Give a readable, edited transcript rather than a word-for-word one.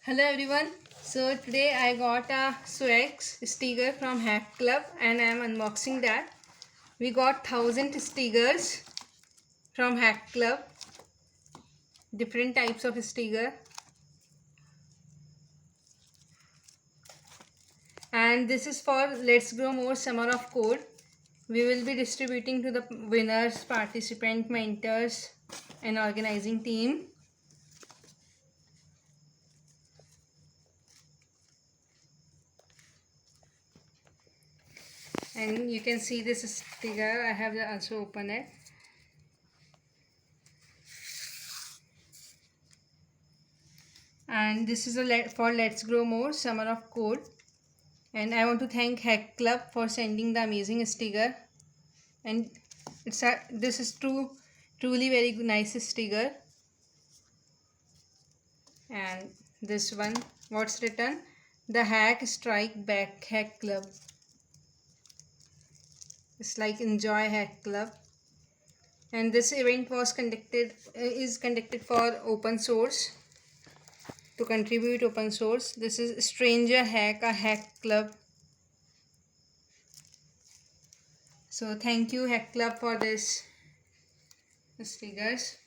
Hello everyone. So today I got a Swax sticker from Hack Club and I am unboxing that. We got 1000 stickers from Hack Club. Different types of sticker. And this is for Let's Grow More Summer of Code. We will be distributing to the winners, participant, mentors and organizing team. And you can see this sticker. I have also opened it. And this is for Let's Grow More Summer of Code. And I want to thank Hack Club for sending the amazing sticker. And this is truly very nice sticker. And this one, what's written? The Hack Strike Back Hack Club. It's like enjoy Hack Club. And this event was conducted for open source, to contribute open source. This is Stranger Hack, a Hack Club. So thank you Hack Club for this stickers.